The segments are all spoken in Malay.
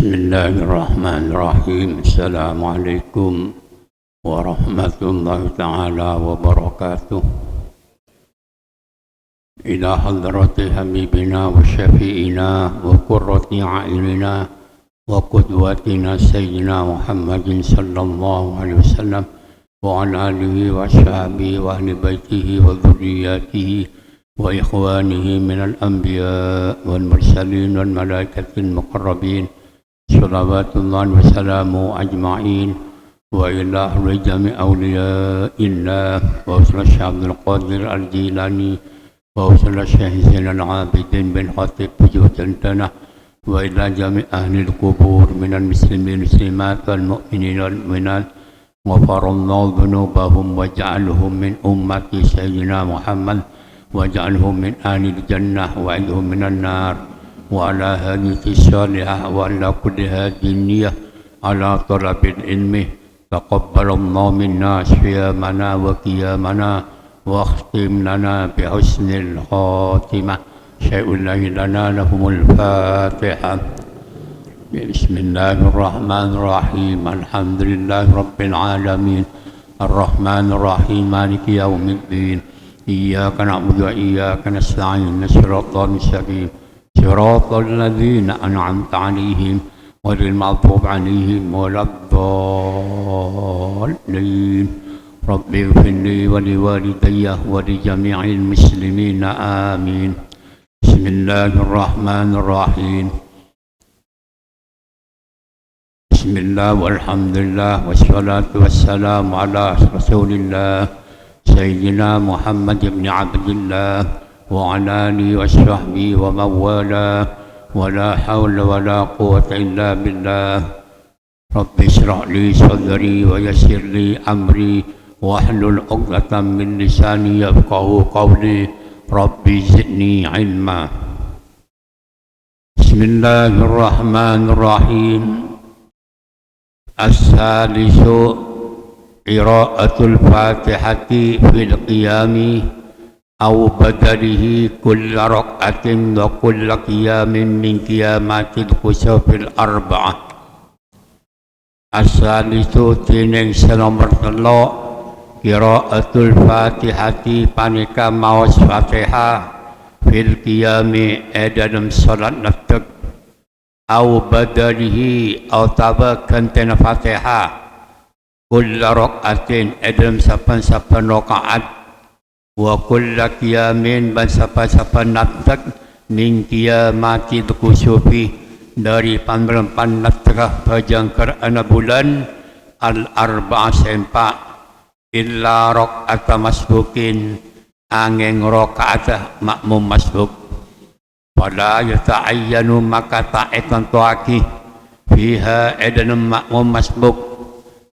بسم الله الرحمن الرحيم. السلام عليكم ورحمة الله تعالى وبركاته. إلى حضرة حبيبنا وشفيئنا وقرة أعيننا وقدوتنا سيدنا محمد صلى الله عليه وسلم وعلى آله وأصحابه وأهل بيته وذرياته وإخوانه من الأنبياء والمرسلين والملائكة المقربين صلوات الله وسلامه أجمعين، وإلى جميع أولياء الله وأوصل الشيخ عبد القادر الجيلاني وأوصل الشيخ زين العابدين بن خطيب بجوتنتنا، وإلى جميع أهل القبور من المسلمين والمسلمات والمؤمنين والمؤمنات، غفر الله ذنوبهم واجعلهم من أمة سيدنا محمد، واجعلهم من أهل الجنة وأعذهم من النار، وعلى هذه الصالحة وعلى كل هذه النية على طلب العلم. تقبل الله منا صيامنا وقيامنا واختم لنا بحسن الخاتمة. شيء الله لنا لهم الفاتحة. بسم الله الرحمن الرحيم. الحمد لله رب العالمين الرحمن الرحيم مالك يوم الدين. إياك نعبد وإياك نستعين. صراط المستقيم صراط الذين أنعمت عليهم غير المغضوب عليهم ولا الضالين. رب اغفر لي ولوالدي ولجميع المسلمين آمين. بسم الله الرحمن الرحيم. بسم الله والحمد لله والصلاة والسلام على رسول الله سيدنا محمد بن عبد الله وعلى آله وصحبه ومن والاه، ولا حول ولا قوة إلا بالله. رب اشرح لي صدري ويسر لي أمري واحلل عقدة من لساني يفقهوا قولي. رب زدني علما. بسم الله الرحمن الرحيم. الثالث قراءة الفاتحة في القيام أو بدله كل ركعة وكل قيام من قيامات الكسوف الأربعة. الثالث tineng senomor telu qiraatul fatihati panika maos fatihah fil qiyami dalam salat naftek au badalihi au tabakan tena fatihah kulla rakaatin dalam sapan-sapan rakaat wa kulla qiyamin ban sapan-sapan naftek min qiyamati kusufi dari pandan naftah pajangkar ana bulan al-arba'a sempa illa rakaat masbukin angin rakaat makmum masbuk. Fala yata'ayyanu maka ta'etan tuaki fiha edan makmum masbuk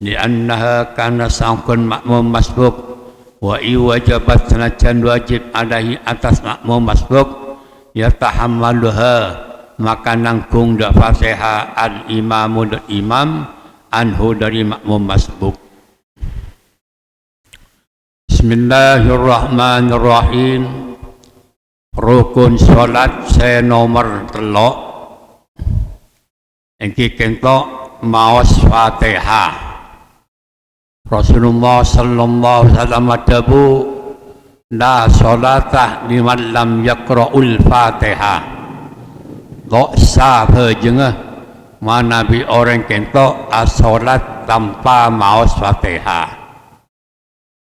li'annaha kana sangkun makmum masbuk wa iwajabat sanajan wajib alaihi atas makmum masbuk yatahammaluha maka nanggung da fatihah al-imamu da imam anhu dari makmum masbuk. Bismillahirrahmanirrahim. Rukun salat saya nomor 3 engki kentok maos fatihah. Rasulullah sallallahu alaihi wasallam adabu la salatah liman lam yaqra'ul fatihah. Kok sah pejengah mana bi orang kentok as-salat tanpa maos fatihah.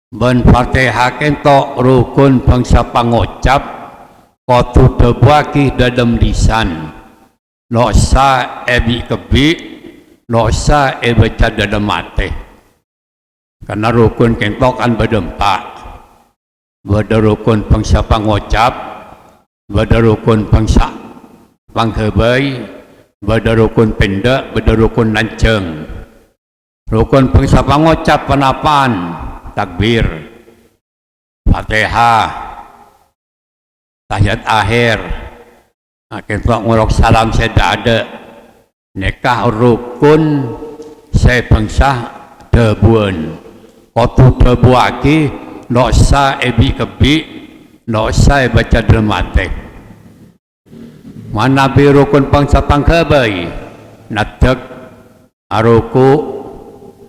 Ben fatihah kentok rukun bangsa pangucap kotu tebuaki dalam lisan. No sa ebi kebi, no sa baca dalam mati. Karena rukun kentok kan berdempak. Bada rukun bangsa pangucap, bada rukun bangsa panghebai, bada rukun pendak, bada rukun lanceng. Rukun bangsa pangucap penapan, takbir, fatihah, tahiyat akhir, kentok nguruk salam saya tak ada. Nekah rukun saya bangsa debuan. Kotu debuaki, no sa ebi kebi, no sa baca dalam mati. Mana bi rukun bangsa panghebai, natek, aruku,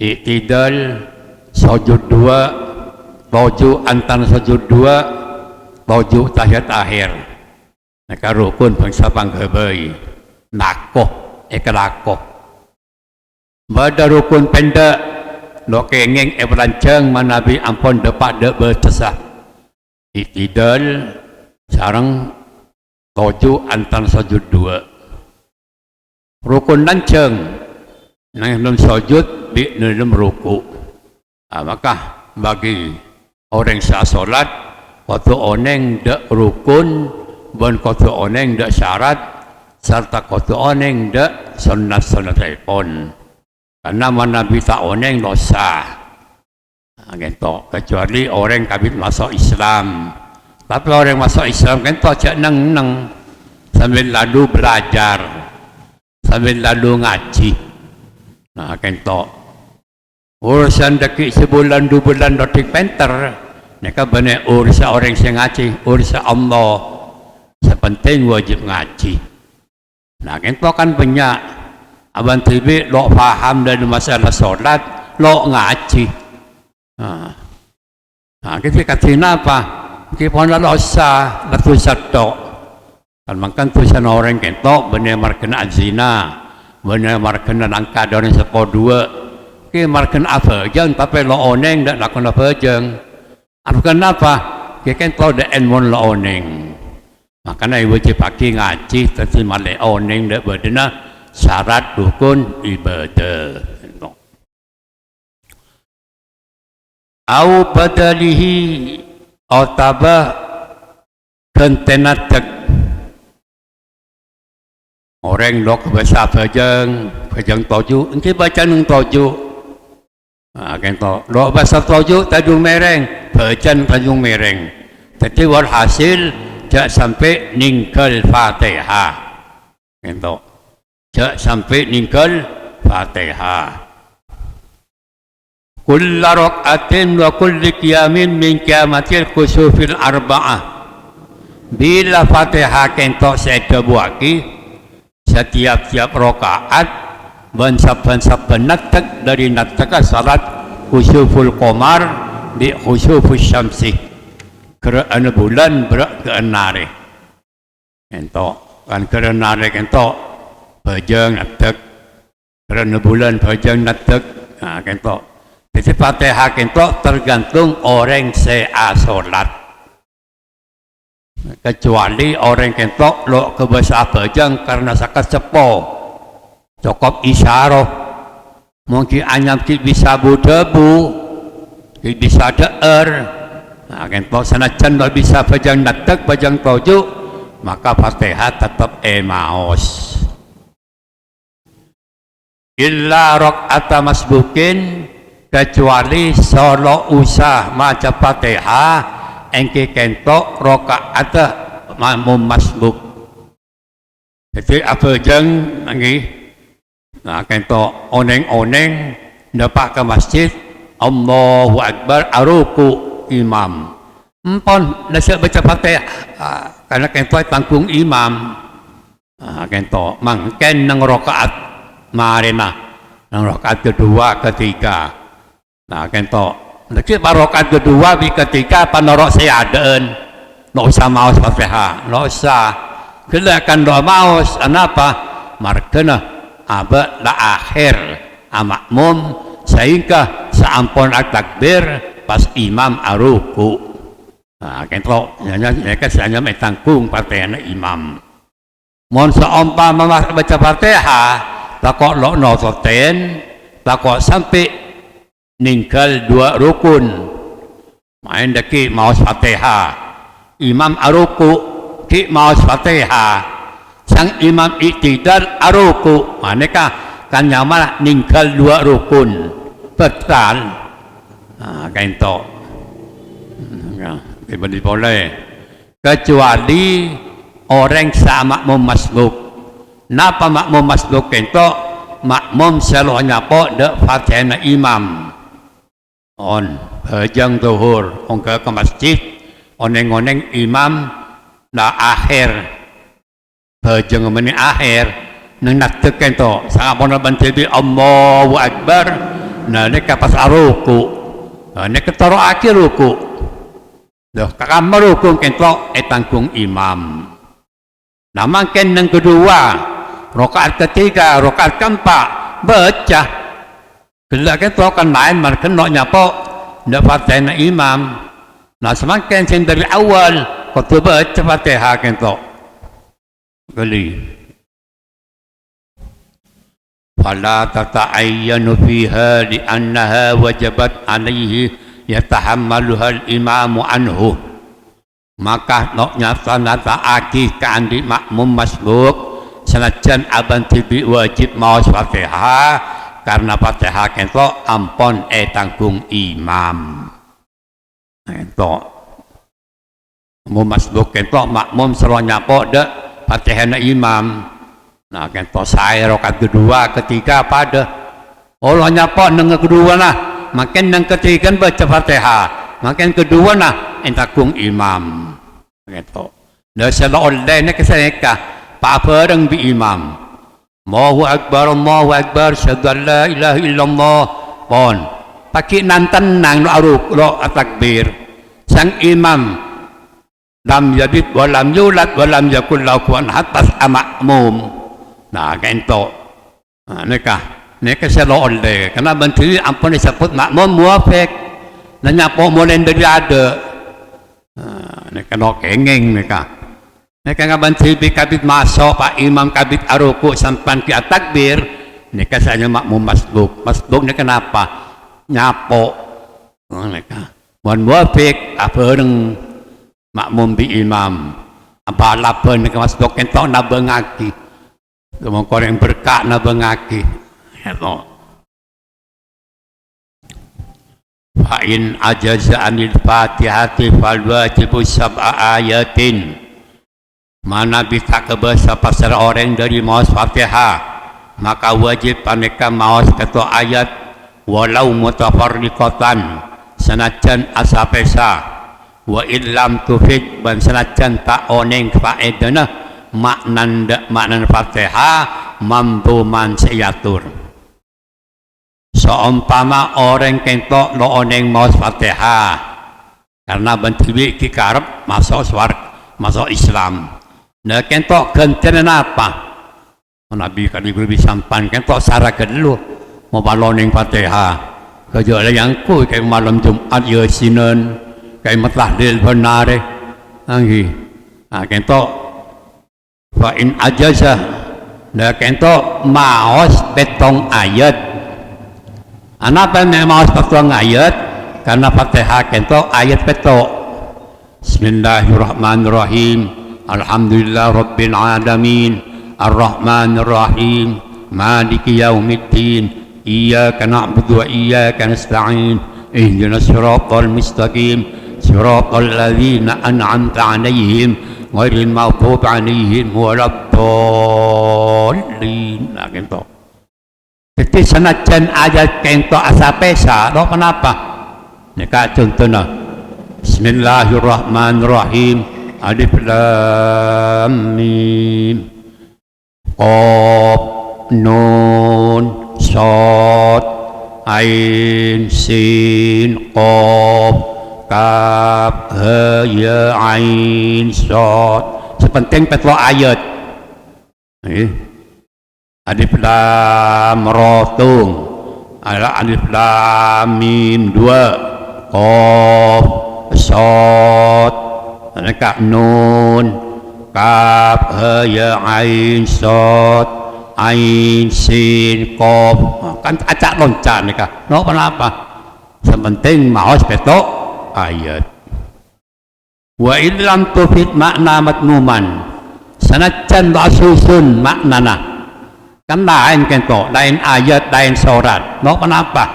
iktidal, sujud dua, tuju antar sujud dua, tuju tahiyat akhir. Maka rukun bangsa panggebei, nakoh, ekalakoh. Pada rukun pendek, lo kengeng eberancang manabi ampun dapat dek bertesah. Iktidal, sarang tuju antar sujud dua. Rukun lancang, nang dalam sujud, di dalam ruku. Maka bagi orang sah solat, waktu oneng dek rukun, dan waktu oneng dek syarat, serta waktu oneng dek sunat-sunat telefon. Karena Nabi tak oneng dosa. Gitu. Kecuali orang kabit masuk Islam. Tapi orang masuk Islam kan cak neng sambil lalu belajar, sambil lalu ngaji. Nah, gitu. Urusan dekik sebulan 2 bulan dotik penter, mereka benar urusan orang yang ngaji, urusan Allah. Sepenting wajib ngaji. Nah, gitu kan banyak. Abang TV lo faham dari masalah solat, lo ngaji. Nah, kita kata apa? Kita pun lo sah, letu satu. Kan makan tulisan orang kita benar markena zina, benar markena angka dari 10-2. Kita markena apa? Jangan tapi lo oneng dan lakukan apa jeng. Kenapa? Kita kan tahu dah enmon lo oneng. Makanya wajib pakai ngaji, tapi malah oneng dah berdena. Syarat rukun ibadah. Au badalihi ataba kentenatek. Orang lok bahasa bajang toju, engke baca nang toju. Kento lok bahasa toju tajung mereng, bacan tajung mereng. Jadi walhasil jak sampai ninggal Fatihah. Kento jak sampai ninggal Fatihah. Kulla rak'atin wa kulli qiyamin min qiyamatil khusufil arba'ah. Bila Fatihah kentok saya buaki setiap rakaat dan saban-saban natak dari natak salat khusuful qamar di khusufus syamsi. Kerana bulan berak ke enare. Kentok kan kerana enare kentok bajang natak, kerana bulan bajang natak, kentok. Jadi Fatihah kentok tergantung orang saya solat. Kecuali orang kentok lo ke bahasa bajang karena sakat cepo, cukup isyarah. Mungkin anyam kita bisa budebu, kita bisa deer. Kentok senajan lo bisa bajang natak, bajang toju, maka Fatihah tetap maos. Illa rak'ata masbukin kecuali solo usah maca Fatihah engke kentok rakaat makmum masbuk. Jadi apa jeng nggih? Nah kentok oneng-oneng dapat ke masjid Allahu Akbar aruku imam. Empon nasihat baca Fatihah karena kentok tanggung imam. Kentok mangken nang rakaat marina nang rakaat kedua ketiga. Nah kentok lagi rakaat kedua di ketiga panorok saya adaan no usah maus Fatihah no usah gelakan doa maus kenapa markena aba la akhir makmum sehingga seampun takbir pas imam aruku. Nah kentok mereka hanya metanggung Fatihah imam mohon seumpama baca Fatihah takok lo nototen, takok sampai ninggal 2 rukun. Main daki maus Fatihah. Imam aruku ki maus Fatihah. Sang imam iktidal aruku. Maneka kan nyaman ninggal 2 rukun. Betal. Kento. Boleh. Kecuali orang sama memasbuk. Napa makmum masbuk kentok makmum selalu nyapa dek Fatihah imam on bajang zuhur ongka ke masjid oneng-oneng imam la akhir bajang meni akhir nang naktekan to sa amon bantibi Allahu Akbar na nek pas ruku nek taro akhir ruku dah kamar ruku kento tangkung imam namakan yang kedua rakaat ketiga rakaat keempat baca kelak kento kan main markan nak nyapa ndak fatihah imam nah semakin dari awal kau baca fatihah kento kali فلا تتعين فيها لأنها وجبت عليه يتحملها الإمام عنه maka nyata akikan di makmum masbuk senajan aban tibi wajib maos fatihah karena fatihah kento ampon tanggung imam kento makmum masbuk kento makmum seronya po de fatihah na imam. Nah, kento saya rakaat kedua, ketiga pada Allah nyapa nang kedua nah, makin nang ketiga baca Fatihah, makin kedua nah entakung imam. Kento. Dah sela online keseka, pa bareng bi imam. Allahu Akbar, syahadu an la ilaha illallah. Pon. Paki nantan nang aruk lo takbir. Sang imam lam yalid wa lam yulad wa lam yakul lahu kufuwan ahad makmum. Nah, kento, neka selo oleh, karena bantui ampun disebut makmum muafik, nanya po molen dari ada, neka no kengeng neka nggak bantui kabit masuk pak imam kabit aruku sampan ki takbir, neka saya makmum masbuk neka kenapa nyapo, neka, mohon muafik apa orang makmum bi imam, apa lapan neka masbuk kento nabengaki. Semua korang berkah na bengaki. Fa in ajaza anil Fatihati fal wajibu sab'a ayatin. Mana bisa kebasa pasal orang dari maus Fatihah, maka wajib aneka maus ketua ayat walau mutafarriqatan senajan asapesa wa illam tufid ban senajan tak oneng faedana maknan Fatihah mampuman seyatur. Seumpama orang kento lo oneng maus Fatihah karena bantiwi kikarep masuk masuk Islam. Nah kento genten apa? Nabi kali lebih sampan kento sarah kedulu mau baloneng Fatihah. Kejualan yang ku kayak malam Jumat ya Senin kayak matahlil benar anggi. Nah kento fa in ajaza dah kento maos betong ayat anapa maos betong ayat karena Fatihah kento ayat beto Bismillahirrahmanirrahim alhamdulillah rabbil alamin arrahmanir rahim maliki yaumiddin iyyaka na'budu wa iyyaka nasta'in ihdinas siratal mustaqim siratal ladzina an'amta 'alaihim ghairil maghdubi 'alaihim waladdallin. Nah, kento. Jadi senajan ayat kento asapesa, lo kenapa? Nika contohnya. Bismillahirrahmanirrahim. Alif lam mim. Qaf nun shad ain sin qaf kaf ha ya ain shad sepenting petlo ayat alif lam ra tung alif lam mim 2 qaf shad kaf nun kaf ha ya ain shad ain sin qaf kan acak loncat nikah no kenapa sepenting maos petlo ayat wa illam tufid makna matmuman sanajan basusun maknana kan lain kento lain ayat lain surat no kenapa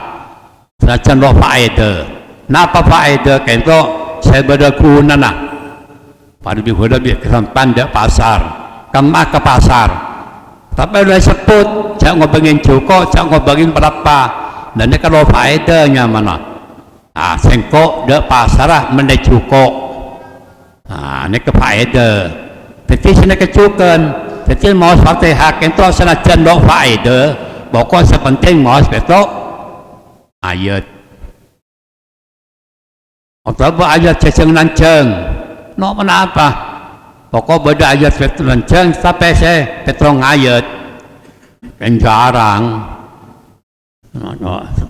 sanajan lo faedah napa faedah kento saya berdakunana pada bihuda biar kesampan dek pasar kemah ke pasar tapi udah sebut jangan ngobengin cukup jangan ngobengin berapa dan ini kalau faedahnya mana ah sengkok de pasarah mendecuko ah ini kefaedah tapi sini kecukan Jadi mau Fatihah kento senajan dok faedah, pokok sepenting mau betok ayat. Atau ayat ceceng lanceng, no kenapa? Pokok beda ayat betul lanceng, tapi saya petong ayat, kan jarang,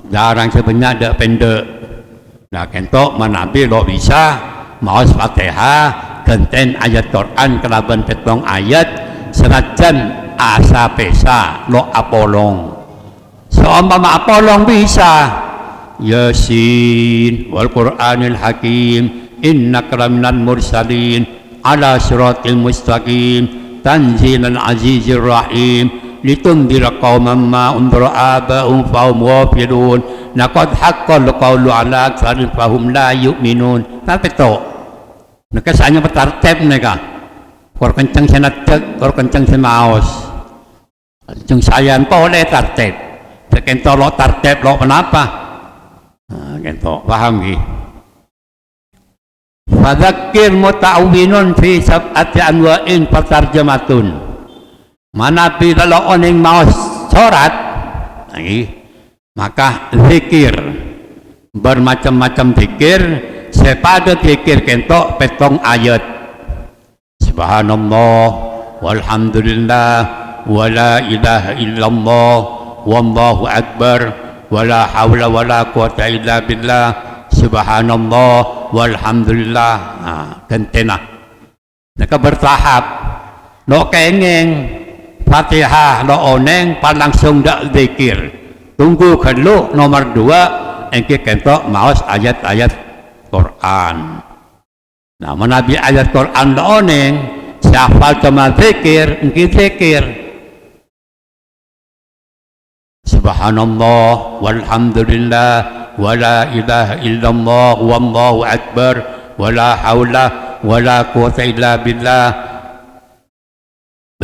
jarang sebenarnya ada pendek. Nah kento menabi lo bisa mau Fatihah, genten ayat Quran kelaban petong ayat. Senajan asa pesa lo apolong seumpama apolong bisa Yasin wal Qur'anil Hakim innaka laminal mursalin ala siratil mustaqim tanzilal azizir rahim litundira qauman ma undira aba'um fahum ghafilun laqad haqqal qawlu ala aktsarin fahum la yu'minun. Tapi to nekasanya bertartib mereka kor kencang senatek, kor kencang semaos. Kencang sayan boleh tartib. Kento lo tartib lo kenapa? Kento paham ki. Fadzakir muta'awwinun fi sab'ati anwa'in fatarjamatun. Mana bila lo oning maos sorat, maka zikir bermacam-macam zikir. Sepada zikir kento petong ayat. Subhanallah walhamdulillah wala ilaha illallah wallahu akbar wala hawla wala quwata illa billah subhanallah walhamdulillah. Gentena naka bertahap lo kengeng Fatihah lo oneng pan langsung dak zikir tunggu kelu nomor 2 engke kentok maos ayat-ayat Quran. Nah, menabi ayat Quran oneng, siapa cuma zikir, engkau zikir. Subhanallah, walhamdulillah, wala ilaha illallah, wallahu akbar, wala hawla, wala quwata illa billah.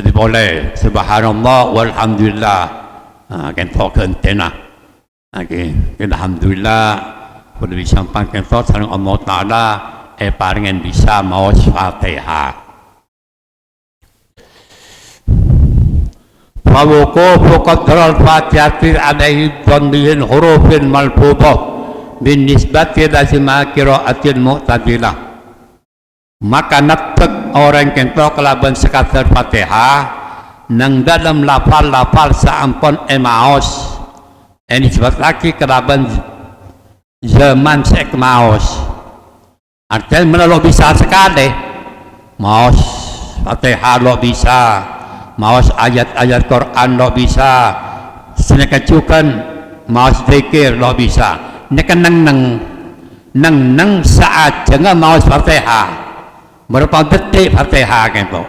Jadi boleh, subhanallah, walhamdulillah. Kan token tenah. Alhamdulillah, boleh disampaikan sareng Allah Taala. Paringen bisa maos Fatihah. Fawuqufu qadral Fatihati alaihi dhanbihin hurufin malfudhah bin nisbati lazima qiraatil mu'tadilah. Maka netek orang kento kelaban sekadar Fatihah nang dalam lafal-lafal saampun maos. Ini sebab lagi kelaban zaman sek maos. Artinya lo bisa sekali maos Fatihah lo bisa maos ayat-ayat Quran lo bisa senekacukan maos zikir lo bisa nekan neng saat jangan maos Fatihah berapa detik Fatihah gitu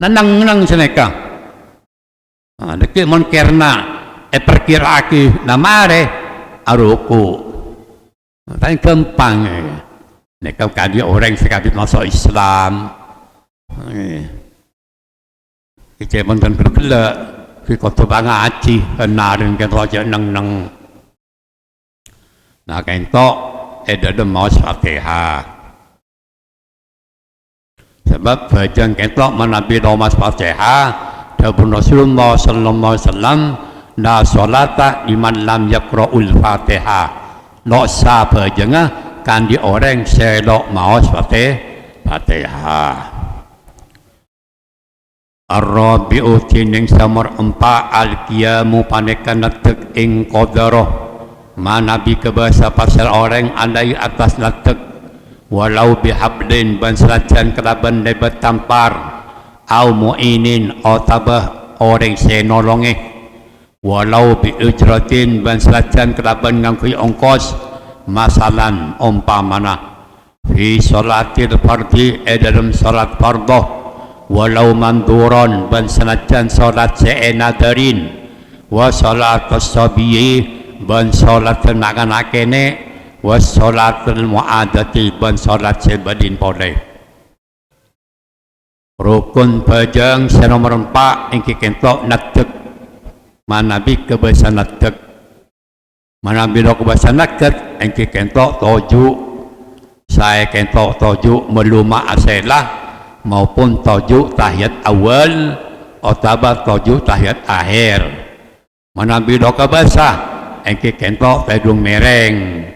neng seneka detik mon kerna perkiraki namare aruku tapi gampang nekau kali orang sekali masuk Islam, kita pun bergelak, kita tu bangga aci, kenarin kita aja neng. Nah kita ada maus Fatihah, sebab bajang kita menabi maus Fatihah, dapun Rasulullah Sallallahu Alaihi Wasallam, la solata liman lam yaqra'ul Fatihah, lo sah bajangah. Kan di orang selok maos Fatihah. Ar-rabi'u tining samar empa al-qiyamu panekan natek ing qadaroh manabi kebahasa pasal orang alai atas natek walau bihablin ban selajan kelaban lebat tampar au mu'inin au tabah orang senolonge walau bi ujratin ban selajan kelaban ngangkui ongkos masalan umpamana fi sholatil fardhi dalam salat fardhu walau manduron ban sanajan salat seenadarin wa salatus sabiyyi ban salat tenagan-akene wa salatul muadati ban salat sebadin boleh. Rukun bajang nomor 4 ingki kentok natek manabi kebasa natek mana bila ke bahasa naket engke kentok toju saya kentok toju meluma aselah maupun toju tahiyat awal otabat tujuh tahiyat akhir. Manabi doka basah, engke kentok tedung mereng.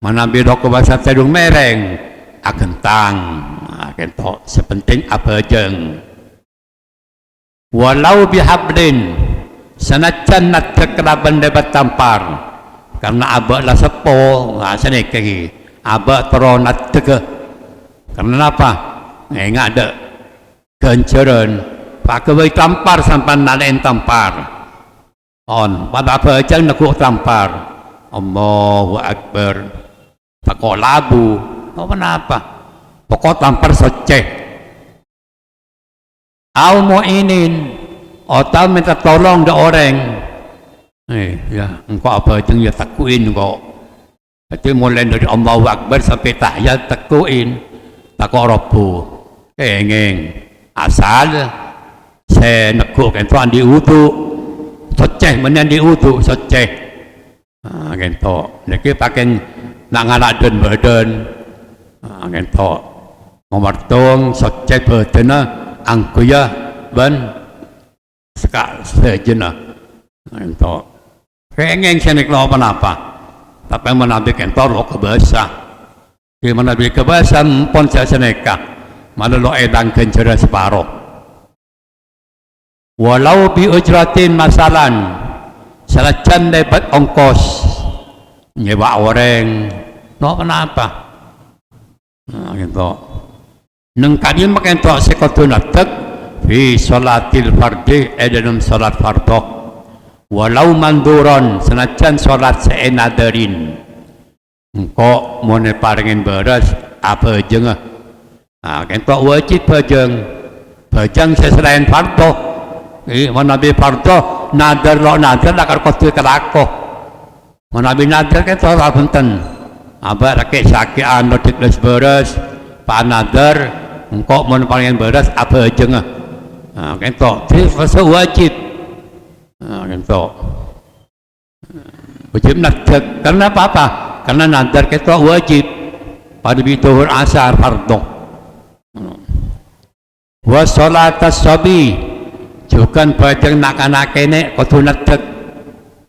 Manabi doka basah tedung mereng, akentang, kentok sepenting apa jeng. Walau bihablin, senajan nak kekeraban debat tampar, karena abak lah sepo, seneki, abak teronat teke. Karena apa? Ingat ada kenceran, pak kewai tampar sampai nalain tampar. On, pada apa aja nak tampar. Allahu Akbar. Tak kau labu, apa apa? Pokok tampar soceh. Au mu'inin, atau minta tolong ke orang. Ya, engkau apa aja ya takuin kau. Jadi mulai dari Allahu Akbar sampai tahiyat takuin, takut Rabbu. Kengeng, asal saya nekuk kan tuan diudu, soceh mana diudu soceh. Kan tu, lagi pakai nak ngalah dan badan. Kan tu, memartung soceh badan angkuya ban sekak sejena ento kengeng senek lo apa tapi menabi kentor lo kebasa di menabi kebasa pon saya seneka malah lo edang kencera separuh walau bi ujratin masalan selacan dapat ongkos nyewa orang lo kenapa ento nang kadi makan tok sekotunat tek fi salatil fardhi dalam salat fardhu walau manduron senajan salat seenadarin engko mone paringin beres apa jeung kentok wajib bajang selain fardhu manabi fardhu nadar lo nadar lakar kotu kelako manabi nadar kentok abenten aba laki sakit anu dikles beres panadar engkau mau paling beras apa aja ngah, kentok, itu wajib, kentok, wajib nadar, karena apa? Karena nadar kentok wajib, pada bituhur asar fardhu. Wasolat as-sabi, juga bajang nak-nak kene kudu nadar,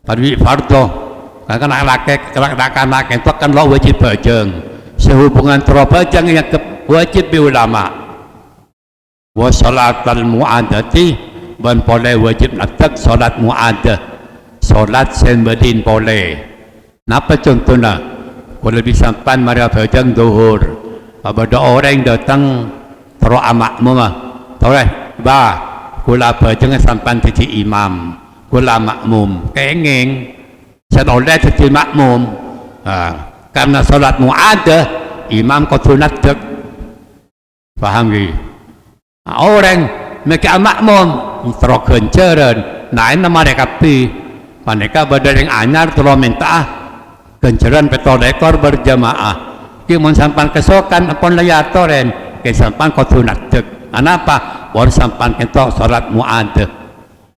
pada fardhu, karena nak-nak kentok kan lo wajib bajang, sehubungan terobajang yang wajib bi ulama wa salatul muadati ban pole wajib natak salat muadah salat sembadin pole napa contohnya kalau lebih sampan mari bajang zuhur ada orang datang tero amakmu mah toleh ba kula bajang sampan jadi imam kula makmum kengeng sadoleh jadi makmum karena salat muadah imam kudu natak paham ke? Orang mereka makmum terus kenceran naik nama mereka pi mereka badar yang anyar terus minta kenceran petol ekor berjamaah kimun sampan kesokan apun layatoren kesampan kotunat dek kenapa? Baru sampan kentok salat mu'adah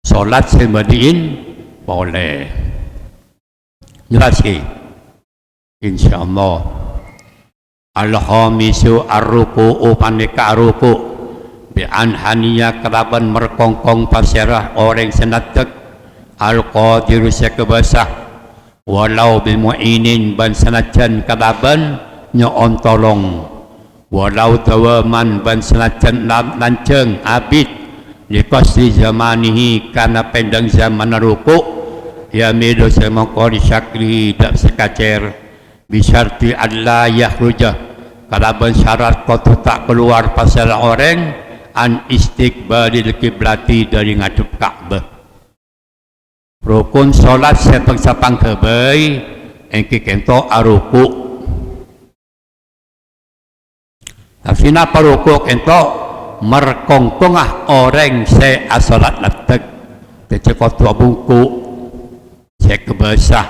salat semadiin boleh jelas ke? InsyaAllah al-khamisu ar-ruku'u panika ruku' bi anhaniya kelaban merkongkong pasirah orang senatek al-qadiru sekebasah walau bil mu'inin ban senajan kelaban nyoon tolong walau tawaman ban senajan lanceng abid likosri zamanihi karena pendang zaman ruku' ya mido semangkori syakri tak sekacer bisyarti Allah yakhruja kalaban syarat kau tak keluar pasal orang an istiqbalil kiblati dari ngadep Ka'bah rukun solat sepang-sepang kebai engki kento aruku tapi napa ruku kento merkongkongah orang se asolat latek tecekot tua buku se kebasah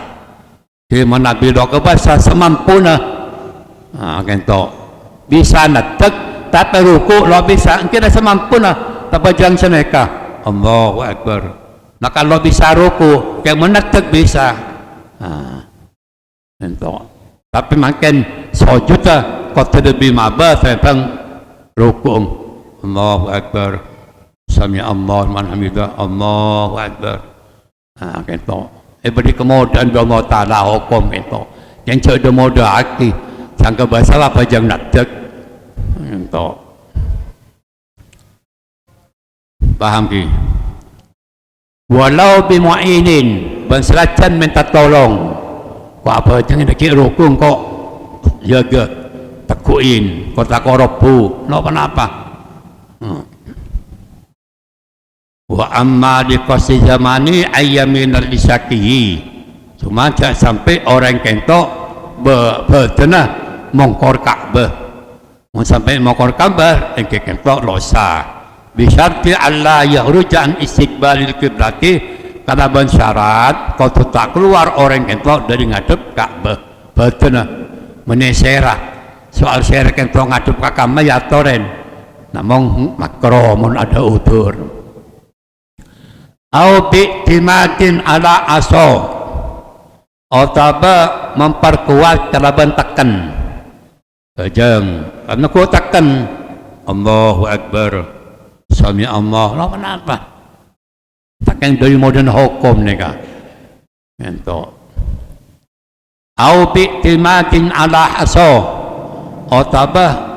di mana bila kebasa semampuna kento bisa natek tapi ruku lo bisa kira semampuna tapi jangan seneka Allahu Akbar nah kalau bisa ruku yang menatek bisa kento tapi makin sujud kau lebih mabah tentang ruku Allahu Akbar Sami Allah man hamidah, Allahu akbar. Kento. Beri kemudahan Allah Taala hukum kento. Yang cak mudah hati, sangka bahasa apa jang nak tek. Kento. Paham ki? Walau bimu'inin, benselacan minta tolong. Kau apa jangan nak kira rukun kau jaga takuin, kau tak korupu, no kenapa? Wa amma di qasi zamani ayyamin al-isakihi. Cuma jangan sampai orang kentok bertenah mongkor Ka'bah. Mau sampai mongkor Ka'bah, engke kentok losa. Bisyarti Allah yahrujan istiqbalil kiblati, karena bersyarat kau tak keluar orang kentok dari ngadep Ka'bah. Bertenah meneserah. Soal serah kentok ngadep Ka'bah ya toren. Namun makromun ada utur. Au bi'timatin ala aso, atau memperkuat kalaban tekan kejeng karena ku tekan Allahu Akbar Sami Allah lah kenapa tekan dari modern hukum ni kah ento au bi'timatin ala aso, atau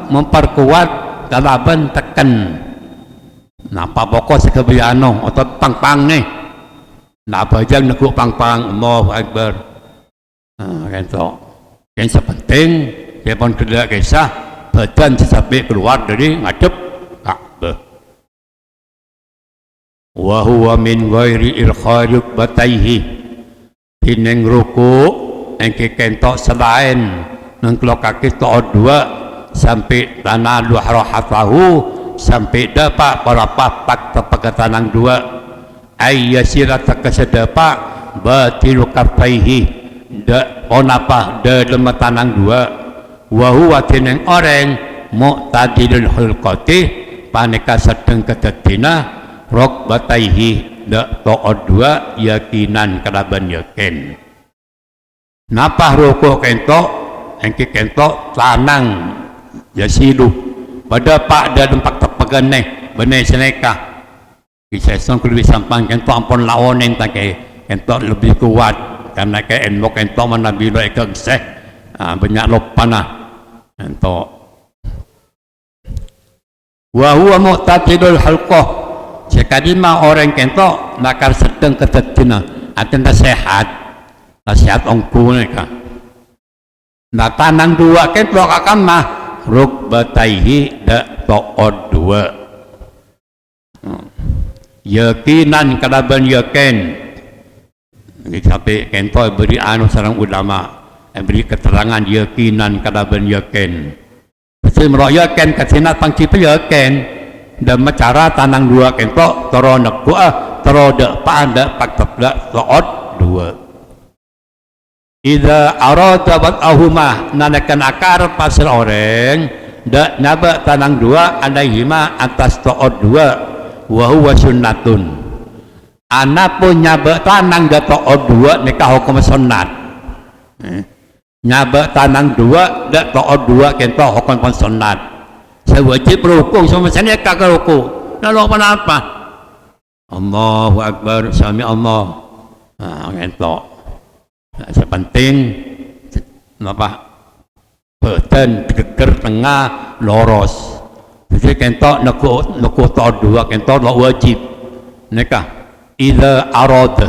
memperkuat kalaban tekan. Napa pokok sekebiano atau pang-pang ni. Napa jang nekuk pang-pang Allahu Akbar. Kento. Yang sepenting dia pun kerja kisah badan sampai keluar dari ngadep Ka'bah. Wa huwa min ghairi ilkhariq bataihi. Pineng ruku engke kentok selain nengklok kaki to dua sampai tanah luhrahatahu sampai dapat berapa pak tepakat tanang dua ayyasira takasadapa batilu kafaihi da onapa da lemah tanang dua wa huwa tineng orang mu'tadilul hulqati paneka sedeng ketetina rok bataihi da to'od dua yakinan kalaban yakin napah rokok kentok engke kentok tanang yasilu pada pak ada tempat tepagan ni benar seneka kisah sang lebih sampang kentok ampun laonin tak kentok lebih kuat karena ke enmok kentok mana bila ikan seh banyak lopana kentok wa huwa mu'tadilul halqah sekadima orang kentok nakar sedang ketetina atenda sehat nasihat ongku ni kah nah tanang dua kentok akan mah rukbataihi da to'od dua yakinan kalaban yakin sampai kentoy beri anu sarang ulama beri keterangan yakinan kalaban yakin pasti meroyakan kasinat pangcipa yakin dan cara tanang dua kentok toro nekua toro da pada paktabla to'od dua idza arada bat'ahuma nanakan akar pasir orang dak nyaba tanang dua alaihima atas to'od dua wa huwa sunnatun ana pun nyaba tanang dak to'od dua nikah hukum sunnat nyaba tanang dua dak to'od dua kento hukum sunnat sewajib rukuk sama sana kagak rukuk lalu apa Allahu Akbar Sami Allah kento sepenting apa badan geger tengah loros jadi kentok neku to dua kentok lo wajib nikah idza arada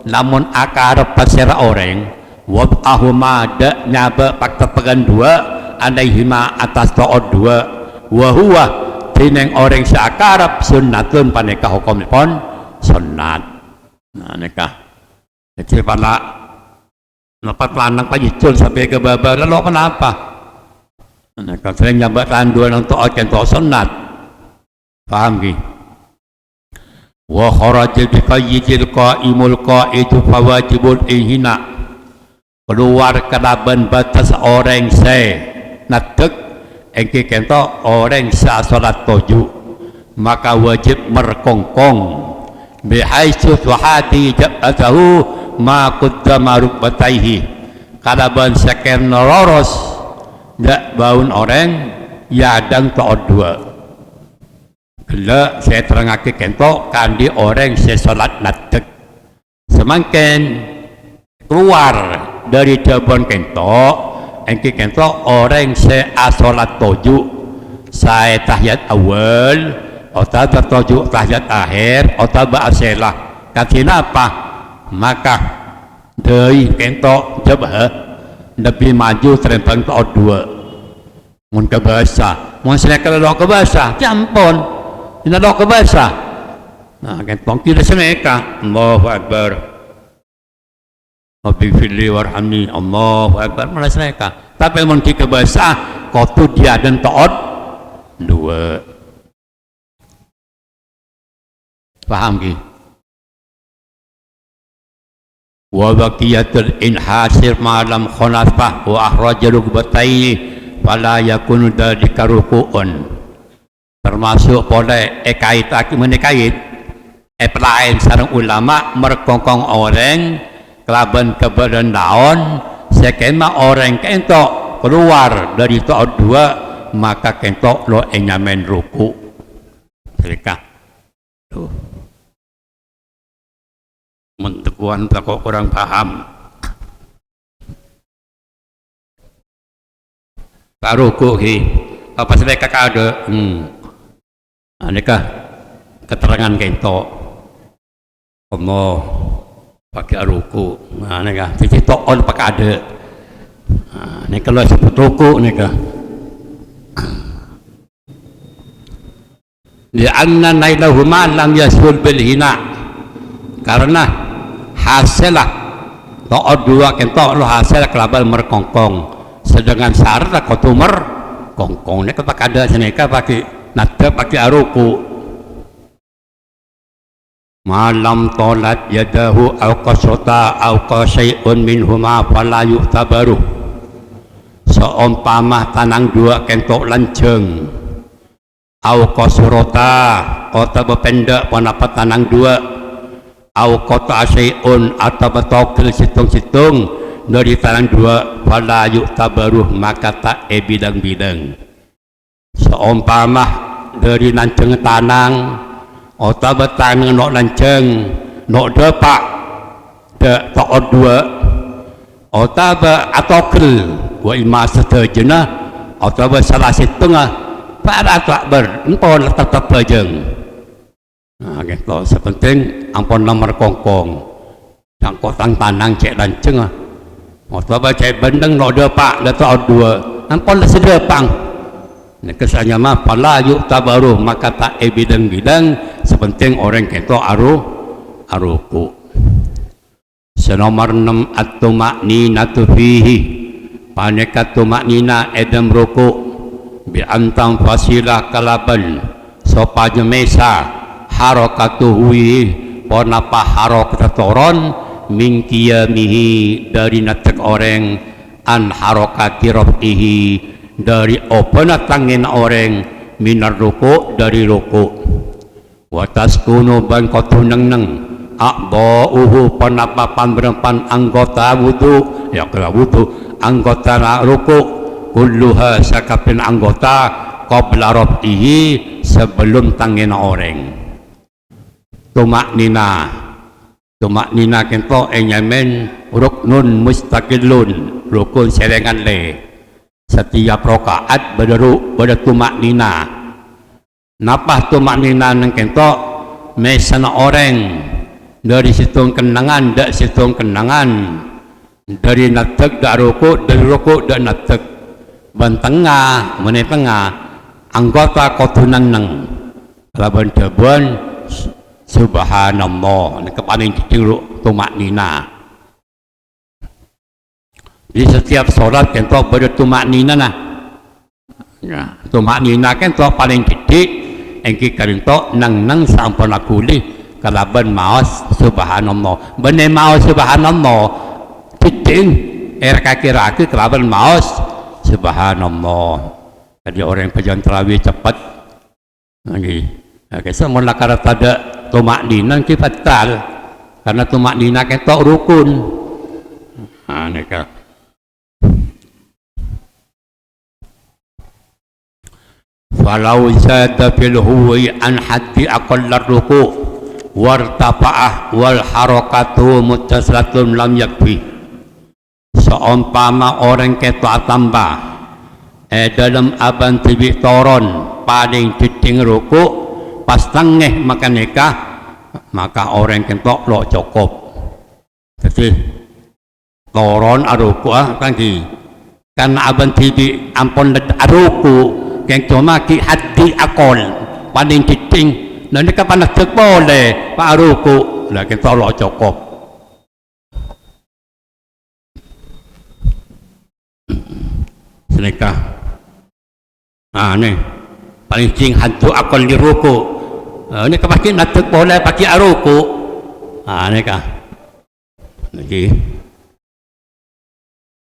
lamun akar pasira orang wad'ahuma da nyaba pak tepegan dua alaihima atas to dua wa huwa tineng orang sakarap sunnatun paneka hukumipun sunnat nah nikah jadi pada lepas lanang pajicul sampai ke baba lalu kenapa kalau sering nyambatan dua untuk kentok sunat paham ki wa kharajil biqayyidil qa'imul qa'idu fawajibul ihina keluar kalaban batas orang se nadek engke kentok orang sa salat tujuh maka wajib merkongkong bihaitsu tuhati jabatahu ma qaddama rukbataihi kalaban sekian loros dak baun orang yadang to'od dua Kelak saya terangkan kentok kandi orang saya solat natek. Semakin keluar dari jabon kentok, engki kentok orang saya solat tujuh, saya tahiyat awal, atau tujuh tahiyat akhir, atau ba'aselah. Katina apa? Maka dari kentok jabah lebih maju terempang ke dua. Mun ke bahasa, mun saya kalau ke bahasa, campon. Ini dah ke bahasa. Nah, kentok kita seneka. Allahu Akbar. Rabbi firli warhamni. Allahu Akbar. Malah seneka. Tapi mun ke bahasa, kau tu dia dan taat dua. Faham ki? Wa baqiyatul inhasir ma'alam khonafah wa ahrajal rukbatayni fala yakunu dalika ruku'un. Termasuk boleh kait menekait pelain sarang ulama merkongkong orang kelaban kebadan daun sekema orang kentok keluar dari taat dua maka kentok lo enyamen ruku mereka tuh mentekuan tak kurang paham tak ruku ki apa mereka ada adakah keterangan kentok Allah pakai ruku adakah cici to'on pakai ada ini kalau sebut ruku adakah lianna nailahuma lam yasul bil hina karena hasilah to'on dua kentok lo hasil kelabal merkongkong sedangkan syarat kau tu merkongkong ini pakai ada seneka pakai nada pakai aruku malam tolat yadahu au qasota au qasyai'un minhuma fala yu'tabaru seumpama tanang dua kentok lanceng au qasurota kota bependek pendapat tanang dua au qata syai'un atau betokil situng-situng dari tanang dua fala yu'tabaru maka tak bidang-bidang seumpama dari lanceng tanang atau bertanang nok lanceng nok depak de taot dua atau atokil wa ima setajena atau salah setengah pada tak berempon tetap lajeng nah gitu sepenting ampun nomor kongkong cangkot tanang cek lanceng atau cek bendeng nok depak de taot dua ampun sedepang kesannya mah pala yuk tabaruh maka tak bidang-bidang sepenting orang keto aruku senomor 6 at-tumakninatu fihi panekat tumaknina edam ruku bi antam fasilah kalaban sopaja mesa harakatuhui ponapa harakatoron min qiyamihi dari natek orang an harakati rafihi dari opena tangin orang minar ruku dari ruku watas kuno ban kotuneng neng akbauhu penapapan berempan anggota wudu ya kala wudu anggota ruku kulluha sakapin anggota qabla rafihi sebelum tangin orang tumaknina kento enyamen ruknun mustaqillun rukun selengan le setiap rakaat pada tumaknina napah tumaknina nang kento mesana orang dari situng kenangan dak situng kenangan dari natek dak ruku dari ruku dak natek ban tengah mene tengah anggota kotunan nang laban jaban subhanallah nek paling kecil tumaknina. Di setiap sholat kento bertumaknina nah ya, tumaknina kento paling gede engki kento nang sampun akuli kalaban maos subhanallah bener maos subhanallah titing kaki kalaban maos subhanallah jadi orang pejalan terawih cepat lagi semua lakar tada tumaknina ki fatal karena tumaknina kento rukun neka falau zada fil huwi an haddi aqallar ruku' wartafa'ah wal harakatu muttasalatun lam yakfi. Seumpama orang ketok tambah dalam aban tibi toron paling titing ruku pas tengah makan nikah, maka orang ketok lo cukup. Jadi toron aruku tangki karena aban tibi ampun aruku yang cuma ki hati akol paling titing nanti kapan nak boleh pak aruku lah ketok lo cukup. Senikah ni paling cing hantu akal di ruku ni kapaki natuk boleh pakai aruku ni kah lagi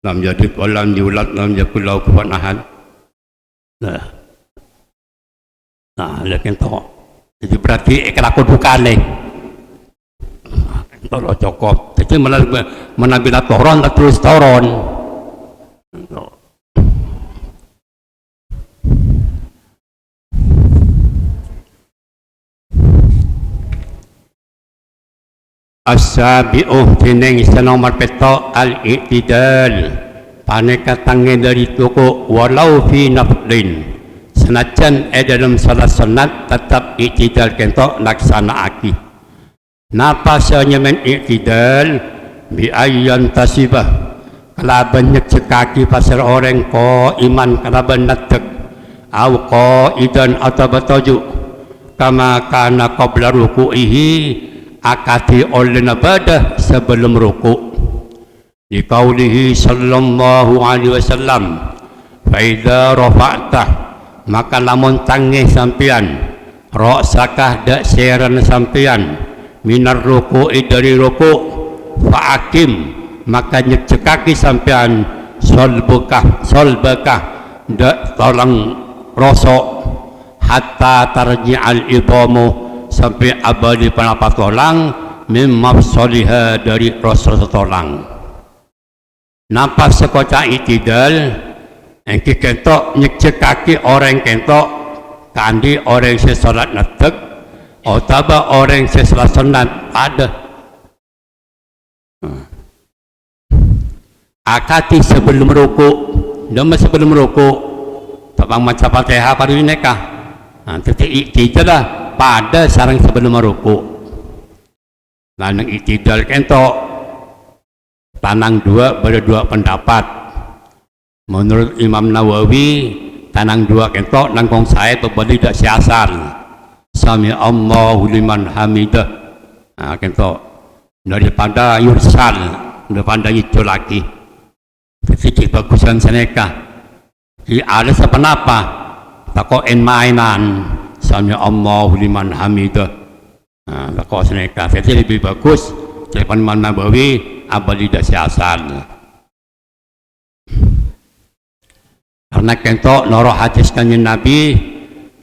lam jadi lam diulat lam jakul lau kuat nahan lekin to jadi berarti aku bukan leh kalau cukup jadi menabila toron terus toron as-sabi'uh tineng nomor peto al-i'tidal paneka tangan dari tuku walau fi naflin senajan dalam salat sunat tetap i'tidal kento laksana aki napa senyemen i'tidal bi ayyan tasibah kalaban nyekaki pasal orang ko iman kalaban natek au ko idan atau batoju kama kana qabla ruku'ihi akati oleh nabadah sebelum rukuk di qaulihi sallallahu alaihi wasallam fa idza rafa'ta maka lamun tangih sampian ra'sakah dak seran sampian minar ruku'i dari rukuk fa akim maka nyekaki sampian solbakah dak tolong rosok hatta tarji'al idamu sampai abadi penapa tolang mimafsoliha dari rasul tolang nampak sekocak itidal yang kentok nyekaki orang kentok kandi orang sesolat natek atau orang sesolat sunat ada akati sebelum rukuk dan sebelum rukuk tabang macam Fatihah pada nikah titik itidal lah pada sarang sebelum ruku lanang itidal kentok tanang dua berdua pendapat menurut Imam Nawawi tanang dua kentok nangkong saya berbalik dak siasal sami Allahu liman hamidah kentok daripada yursal daripada itu lagi sedikit bagusan seneka di ada sepenapa takoin mainan sami Allahu liman hamidah kau seneka jadi lebih bagus daripada Imam Nawawi abadi dak siasal karena kentok noro hadis kanjeng Nabi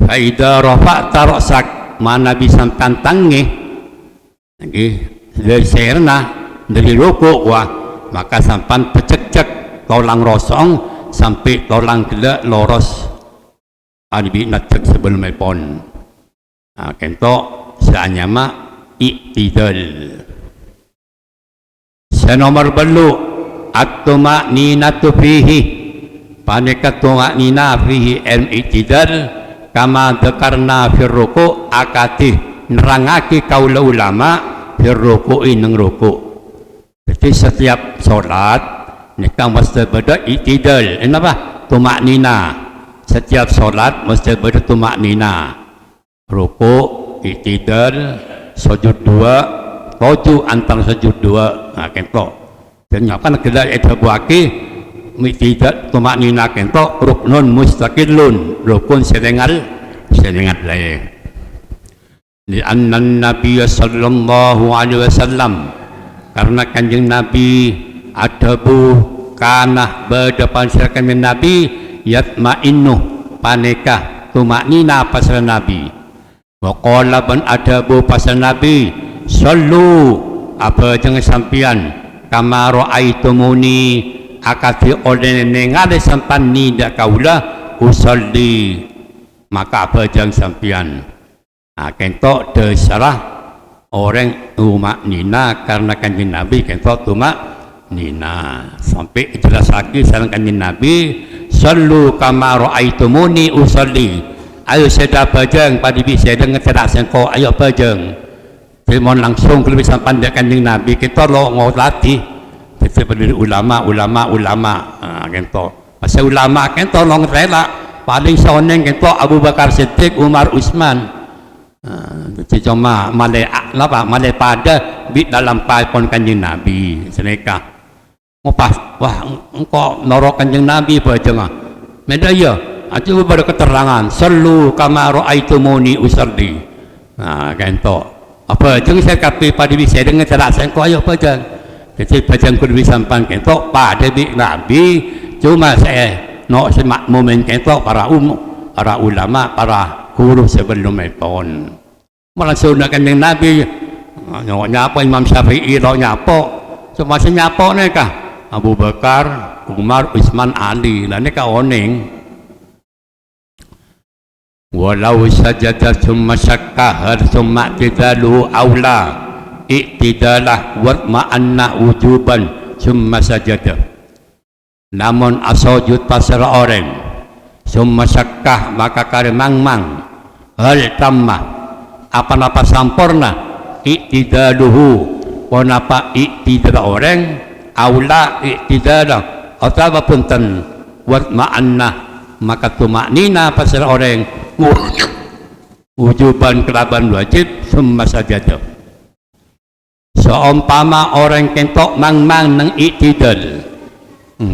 fa idza rafa'ta ra'sak mana bisa tantangnya lagi dari serna dari ruku maka sampan pecek-cek tolang rosong sampai tolang gelak loros adibi natek sebelum ipon kentok seanyama i'tidal senomor belu at-tuma'ninatu fihi paneka tuma'nina fihi al-i'tidal kama dzakarna fir ruku' akati nerangake kaula ulama fir ruku'i nang ruku' jadi setiap solat nikah mesti beda i'tidal kenapa tuma'nina setiap solat mesti berdoa tumaknina ruku i'tidal sujud dua tuju antara sujud dua kentok dan apa nak kita edabuaki i'tidal tumaknina kentok ruknun mustaqillun rukun sedengal lain di anna Nabi sallallahu alaihi wasallam karena kanjeng Nabi adabu kana berdepan sirakan Nabi yatma'innu paneka tumaknina pasal Nabi wa qala ban adabu pasal Nabi sallu apa jangan sampian kama ra'aitumuni akati oleh nengale sampan ni dak kaula usalli maka apa jang sampian kentok terserah orang umat nina karena kanjeng Nabi kentok umat nina sampai jelas lagi salam kanjeng Nabi sallu kama ra'aitumuni usalli ayo saya bajang pada bisa dengan tidak sengko ayo bajang Firman langsung kalau bisa pandai kanjeng Nabi kita lo ngolati kita berdiri ulama kento masa ulama kento long rela paling soneng kento Abu Bakar Siddiq Umar Utsman cuma malai pada di dalam pon kanjeng Nabi seneka ngopas wah engkau norok kanjeng Nabi bajang medaya coba pada keterangan sallu kama ra'aitumuni usalli kento apa jeng saya kapi pada bisa dengan celak sengko ayo bajang jadi bajang kudu sampan kentok pada bi Nabi cuma saya no semak momen kentok para ulama para guru sebelum pon malah sunahkan dengan Nabi nyapa Imam Syafi'i lo nyapo cuma saya nyapo neka Abu Bakar Umar Utsman Ali lah neka oning walau sajada summa syakkahar summa i'tidaluhu awla i'tidalah watma'anna wujuban summa sajada namun asojud pasar orang summa syakkah maka kare mang hal tamah apa-apa sampurna i'tidaluhu wanapa i'tidal orang awla i'tidalah atau punten watma'anna maka tumaknina pasal orang wujuban kelaban wajib summa sajadah seumpama orang kentok mang nang i'tidal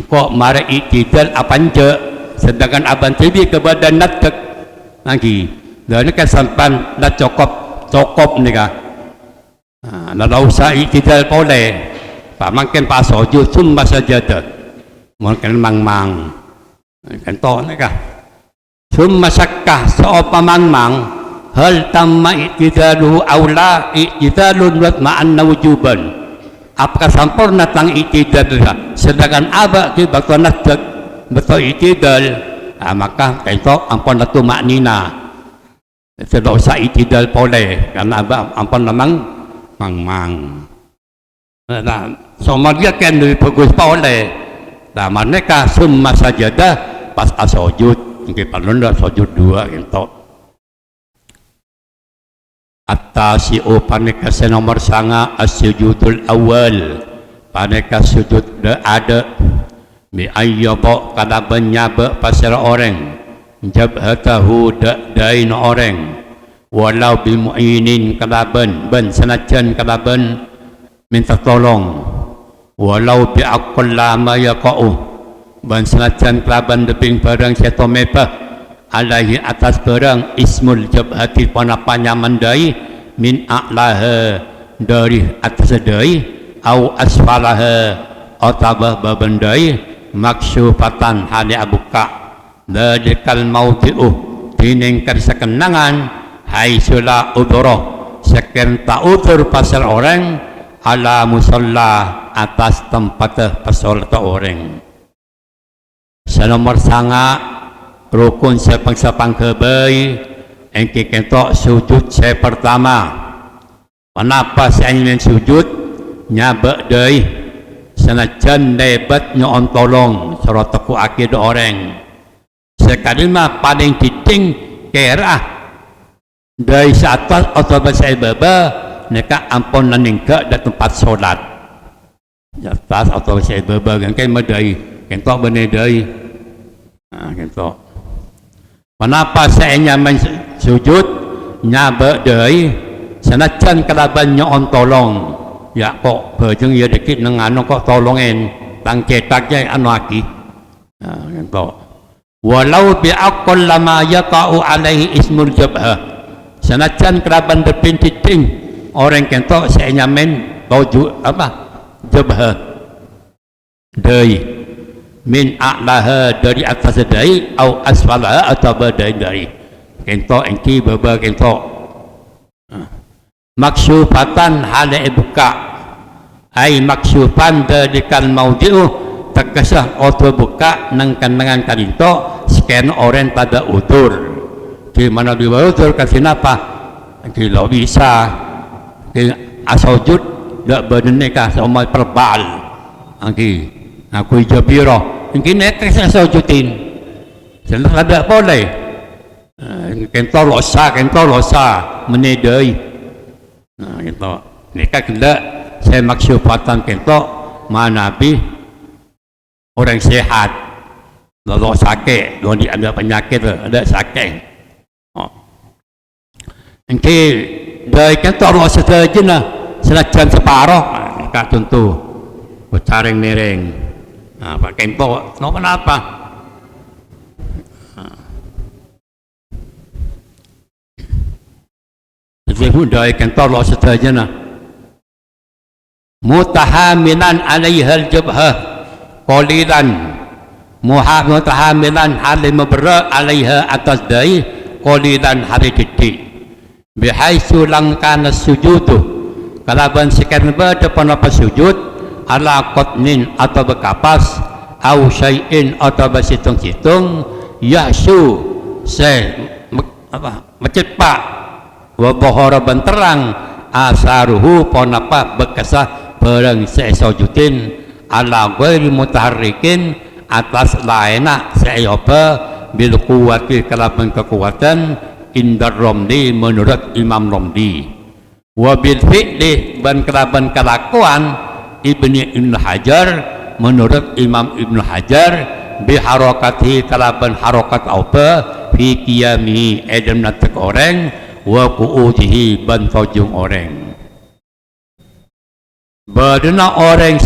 kok mara i'tidal apanja sedangkan aban tibi ke badan natek lagi dan kan sampan dah cokop ni kah lalu usah i'tidal boleh pak makin pak sujud summa sajadah mungkin mang kentok ni kah summa syakkah seopamang hal tamma i'tidaluhu awla i'tidalun wa ma'anna wujuban apakah sampurna tang i'tidal sedangkan abak di bakal nasjak betul i'tidal maka kentok ampun latu maknina tidak usah i'tidal boleh karena abak ampun memang mang nah semua dia kan lebih bagus boleh nah mereka summa sajadah pas asojud mungkin palunda sujud dua gitu at-tasi'u paneka nomor sanga as-sujudul awal paneka sujud ada bi ayyaba kada benyaba pasal orang jabhatahu dain orang walau bi mu'inin kada ben sanajan kada ben minta tolong walau bi aqalla ma yaqa'u ban senajan kelaban deping barang seto mepah alaihi atas barang ismul jabhati panapanya mandai min a'laha dari atas dai au asfalaha atau babandai maksufatan hali abuka dadikal mauti'u dining karisa kenangan hai sula udhoroh sekian ta'udur pasal orang ala musalla atas tempat pasal orang nomor sanga rukun sepang kebai engke kentok sujud saya pertama kenapa saya ingin sujud nyabak dai senajan lebat nyon tolong sorot teku akid orang sekali mah paling titing kerah dari atas atau bahasa baba neka ampun naningka di tempat solat atas atau bahasa baba kan medai kentok bener dai gitu. Kenapa saya nyaman sujud nyabak dari senajan kelaban nyon tolong ya kok bajeng ya dikit nang anu kok tolongin tang cetak jay anu aki gitu. Walau bi aqall lama yaqa'u alaihi ismul jabhah senajan kelaban depin-titing orang kentok saya nyaman baju apa jabhah dari min a'laha dari atas dai au asfalaha atau dari kentok engki baba kentok maksufatan hala ibuka ai maksufan dadikan maudi'u terkesah auto buka nang kandangan kalinto sekian orang pada utur Di mana di bawah kasih napa? Kalau bisa, asojud tak berneka sama perbal. Aku jabiro. Mungkin netes asojudin. Setelah ada boleh. Kento losa menedai. Kento. Neka kena saya maksudkan kento mana Nabi orang sehat. Lalu sakit, lalu ada penyakit, ada sakit. Mungkin dari kento losa saja lah. Selajan separuh. Neka tentu. Bercaring nereng. Pak kento, kenapa? Jadi dari kento losa saja lah. Mutahamilan alaihal jabhah qalilan mutahamilan halim membera alaiha atas dai qalilan hari titik bihaisu lang kana sujudu kalaban sekian berdepan apa sujud ala qatnin atau berkapas au syai'in atau bersitung-situng yahsu mencepak wa bahara benterang asaruhu ponapa bekasah barang sesujutin ala ghairi mutaharrikin atas laina seyoba bil quwwati kalaban kekuatan indar Romdi menurut Imam Romdi wa bil fi'li ban kalaban kelakuan Ibnu Hajar menurut Imam Ibnu Hajar bi harakati kalaban harakat apa fi qiyami edem natek orang wa qu'udihi ban tojung orang. Berdena orang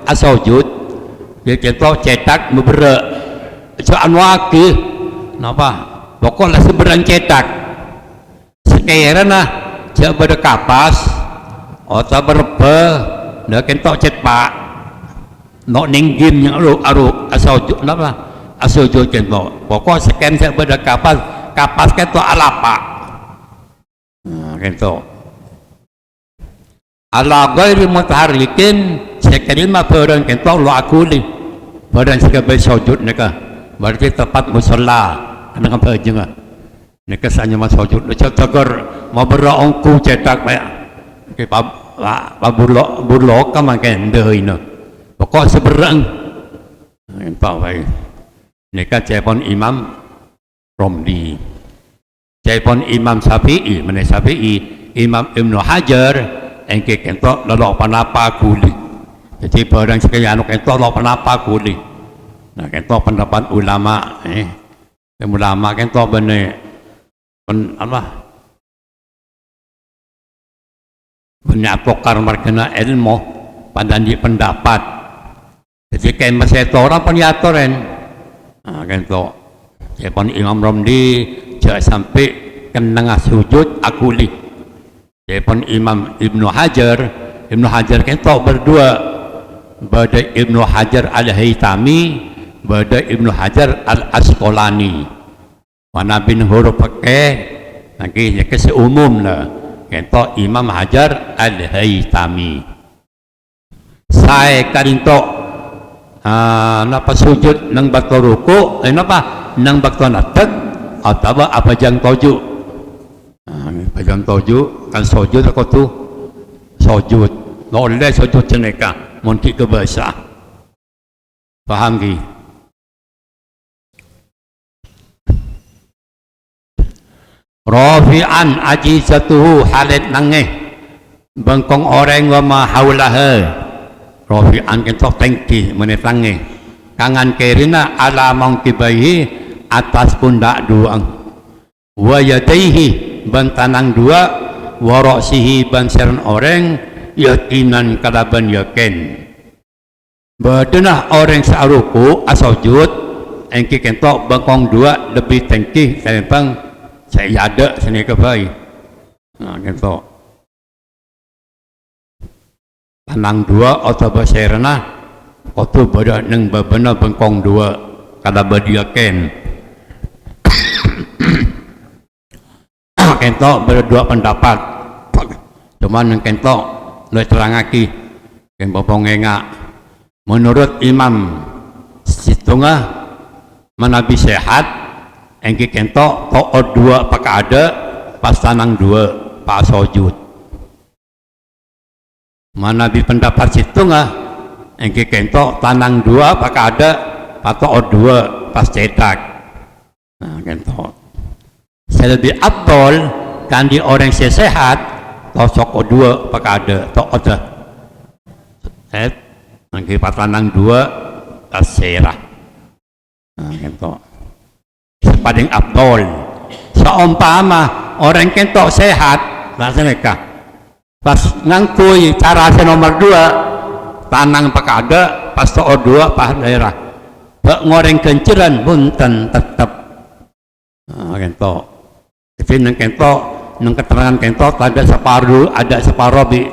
asojud dia kita cetak beberapa soal wakil kenapa pokoknya seberang cetak sekiranya dia berkapas atau berapa dia kita cetak nak ninggim yang aru asojud kenapa asojud kita pokok sekian dia berkapas kapas kita alapa kita ala ghairi mutaharrikin sekalima barang kita lo akuli barang sebagai sujud neka berarti tepat musalla kena apa aja nggak neka sanya mas sujud lecat tegur mau berongku cetak banyak ke burlo kamakan deh ini pokok seberang entah baik neka cepon Imam Romdi cepon Imam Syafi'i mana Syafi'i Imam Ibnu Hajar engke kentok lolok panapa kuli jadi barang sekali anu kentok lolok panapa kuli nah kentok pendapat ulama ulama kentok bener banyak pokar markena ilmu pada di pendapat jadi kayak masih orang penyataan kentok jepon Imam Romdi jangan sampai kena sujud akuli Jepun Imam Ibnu Hajar kita berdua badai Ibnu Hajar al-Haytami badai Ibnu Hajar al-Asqalani mana bin huruf pakai lagi ke seumum lah kita Imam Hajar al-Haytami saya karinto napa sujud nang bakto ruku napa nang bakto natek atau apa jang toju pajang toju kan sujud aku tu sujud boleh sujud ceneka mungkin ke bahasa paham ki rafi'an ajizatuhu halit nangeh bengkong orang wa ma haulaha rafi'an kentok tengki menetangeh kangan kerina ala mangkibaihi atas pundak duang wa yadaihi ban tanang dua waroksihi ban seran orang yakinan kalaban yakin badanah orang searuku asojud engki kentok bengkong dua lebih tengki sempang saya ada sini ke bayi kentok tanang dua atau baserana atau badan neng babana bengkong dua kalaban yakin kentok berdua pendapat cuman yang kentok lu terangaki yang bopong engak menurut Imam Situngah manabi sehat engke kentok to'ot dua pakai ada pas tanang dua pak sujud. Mana di pendapat situ nggak engke kentok tanang dua pakai ada pas to'ot dua pas cetak. Nah kentok lebih abdol kan di orang sehat tosok dua pakai ada to'ot dah engke pas tanang dua pas serah. Nah kentok paling abdol seumpama orang kentok sehat laksanakan pas ngangkui cara nomor dua tanang pakai ada pas to'ot dua pas daerah ngoreng kenciran bunten tetap kentok tapi nang kentok nang keterangan kentok ada separuh di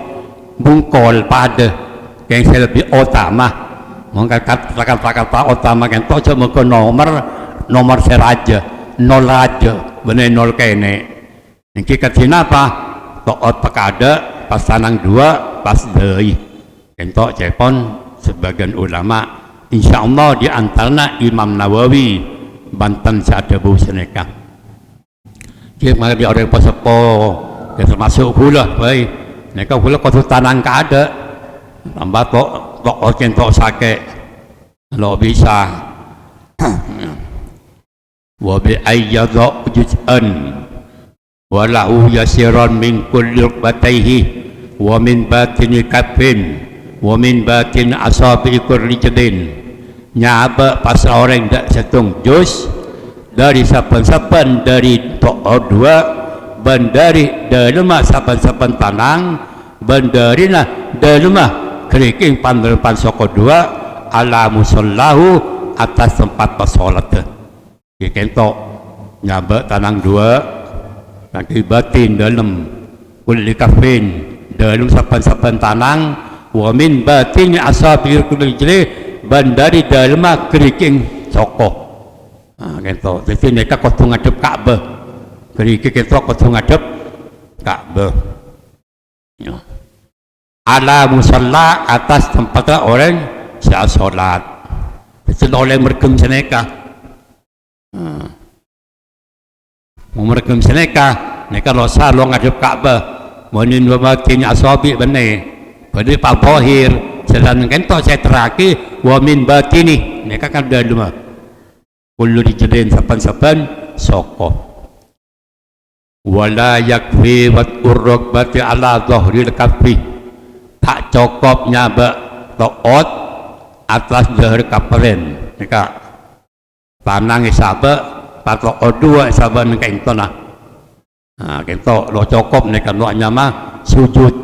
bungkol pada yang saya lebih utama mengangkat kata utama kentok cuma ke nomor seraja nol aja bener nol kene yang kita apa to'ot pakai ada pas tanang dua pas dei kentok cepon sebagian ulama insyaallah di antaranya Imam Nawawi Banten Sa'adabu seneka dia mari orang posepo dia termasuk pula baik mereka pula kau tanang ke ada tambah to'ot kentok sakit kalau bisa wa bi ayyadha juz'an wa lahu yasiran min kulli rukbatayhi wa min batini kafin wa min batin asabi kulli jadin nyaba pas orang dak setung juz dari sapan-sapan dari to'o dua bandari dalam sapan-sapan tanang bandarina dalam keriking pandepan soko dua ala musallahu atas tempat salat kentok nyabak tanang dua nanti batin dalam kulli kafin dalam sapan-sapan tanang wa min batin asabir kulli jli bandari dalam keriking soko kentok jadi mereka kotu ngadep Ka'bah keriking kentok kotu ngadep Ka'bah ala musalla atas tempat orang saat sholat itu oleh merkem seneka merekam seneka mereka losa lo ngadep Ka'bah monin wamatin asabi benih pada Pak Bohir sedang kentok saya teraki wamin batini mereka kan dah lima kullu dijadiin sapan-sapan soko wala yakfi wat urrokbati ala dhahril kafi tak cukup nyabak to'ot atas zahir kaperen mereka tanang isabak patok dua isabak nengka intona kentok lo cukup nengka lo nyama sujud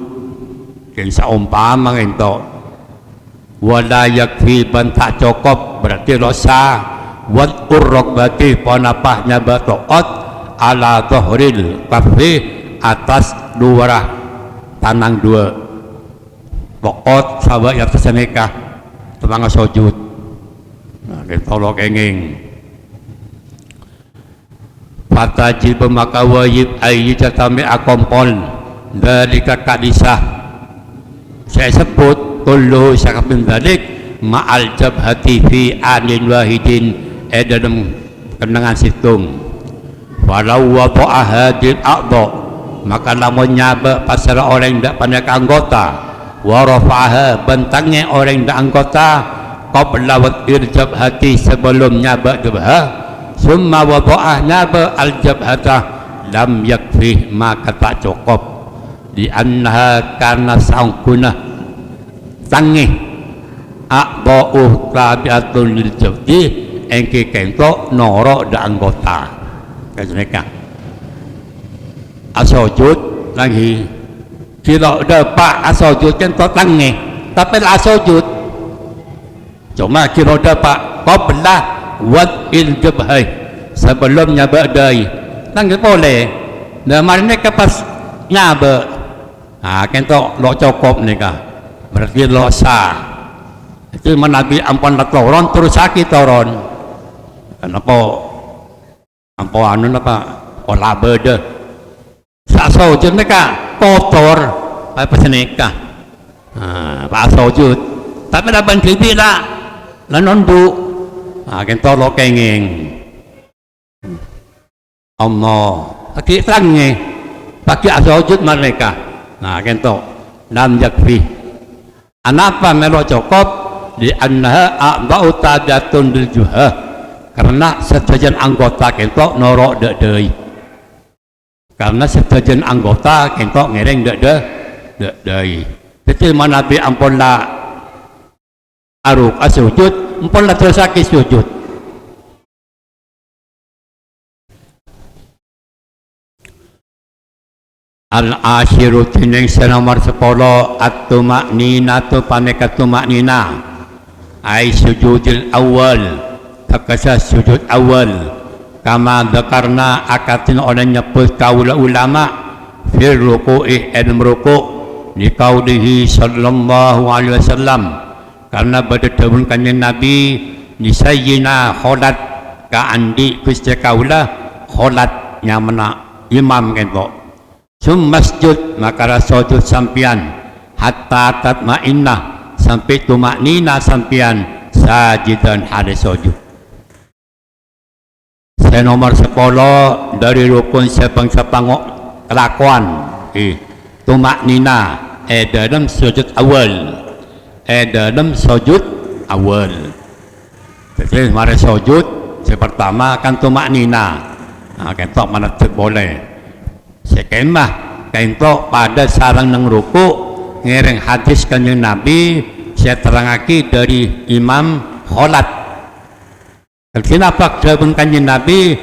kensa umpama kentok wala yakfi ban tak cukup berarti lo sah wat urrok berarti ponapah nyabak to'ot ala dhahril kafi atas dua tanang dua to'ot sabak yang terseneka temangga sujud kentok lo kenging fatajib maka wajib ayyatami akompol dari kadisah saya sebut kullu syakabin dalik ma'al jabhati fi anin wahidin dalam kenangan situng walau wada'a hadil a'dha maka namun nyaba pasal orang yang tak pandai anggota wa rafa'aha bentangnya orang yang tak anggota qabla wad'il jabhati sebelum nyaba jabhah summa wada'ah nyaba al-jabhatah lam yakfih maka tak cukup di annaha karena sangkunah tangih a'ba'uh tabi'atun lil jabdi engke kentok norok da anggota mereka asojud lagi kira dapat asojud kentok tangih tapi asojud cuma kira dapat qabla wad'il jabhai sebelumnya ba'dai nangis boleh dan mereka pas nyaba kentok lo cukup nikah berarti lo sah itu menabi ampun toron terus sakit toron kenapa anu apa olah beda sak sujud mereka kotor apa seneka pak sujud tapi laban kritik lah lanon bu kentok lo kenging Allah lagi terangnya pakai sujud mereka. Nah kento lam yakfi anapa melo cukup di annaha a'ba'u tadatun bil juha karena sebagian anggota kento norok deui karena sebagian anggota kento ngereng deui jadi mana bi ampun la aruk asujud ampun la tersaki sujud. Al-asyiru tining senomor 10 at-tumakninatu panekat tumaknina ay sujudil awal takasa sujud awal kama dhakarna akatin orang nyebut kaula ulama fil ruku'i dan meruku' li qaulihi sallallahu alaihi wasallam karena pada dawuh kanjeng Nabi ni sayyina kholat ka andi Gusti kaula kholat nyamana imam kento masjid maka sujud sampian hatta tatma'innah sampai tumaknina sampian sajidan hadis sujud. Saya nomor 10 dari rukun sepang-sepang kelakuan tumaknina dalam sujud awal dalam sujud awal. Jadi mari sujud pertama kan tumaknina. Nah, kentok mana boleh. Sekemah kento pada sarang nang ruku ngereng hadis kanjeng Nabi saya terangaki dari Imam kholat. Kenapa dawuh kanjeng Nabi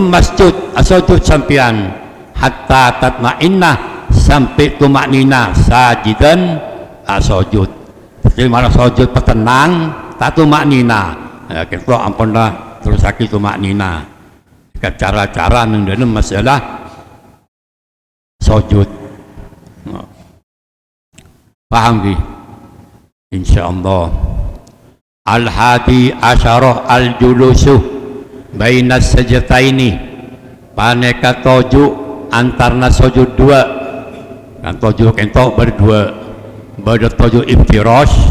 masjid asujud sampian hatta tatma'innah sampai tumaknina sajidan asujud. Jadi mana sujud petenang tak tumaknina. Ya kento ampunlah terus aki tumaknina. Cara-cara nang dalam masalah sujud. Paham ki? Insyaallah. Al-hadi asyarah al-julusu baina sajdaini. Paneka tuju antarna sujud dua. Kan tuju kento berdua. Bada tuju iftirash,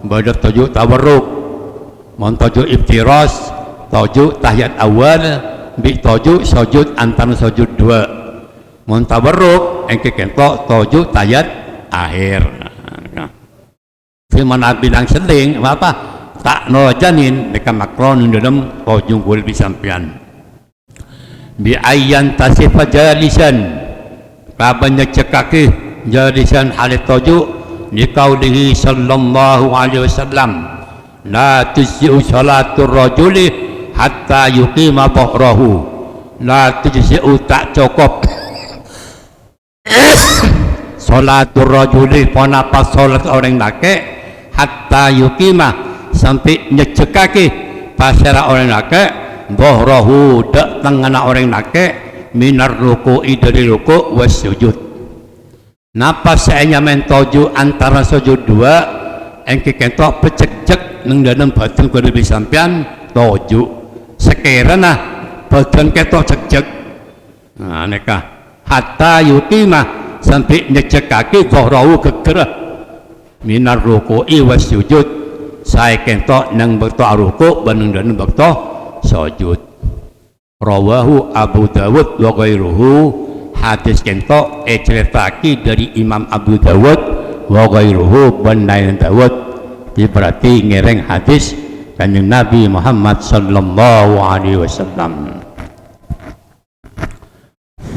bada tuju tawarruk. Mon tuju iftirash, tuju tahiyat awal, bi tuju sujud antara sujud dua. Muntabarruk engke kentok tujuh tayat akhir. Firman Nabi bilang seling apa tak no janin dekat makron dalam tujuh gol bisampian. Bi ayyan tasifa jalisan kabanya cekake jalisan halit tujuh di qaulihi sallallahu alaihi wasallam la tujzi'u salatur rajuli hatta yuqima dhahrahu la tujzi'u tak cukup sholatul rajuli ponapa sholat orang laki hatta yukimah sampai nyecekake pasara orang laki dhahrahu dak tengana orang laki minar ruku'i dari ruku' was sujud. Napa saya mentoju antara sujud dua engke kentok pecek-cek nang dalam badan kudu disampean toju sekiranya badan ketok cek-cek. Nah nekah hatta yuqimah sampai nyecek kaki dhahrahu kekerah minar ruku'i was sujud saya kentok nang bekto ruku' baneng dan bekto sujud. Rawahu Abu Dawud wa ghairuhu hadis kentok ceritaki dari Imam Abu Dawud wa ghairuhu benain Dawud berarti ngereng hadis kanjeng Nabi Muhammad sallallahu alaihi wasallam.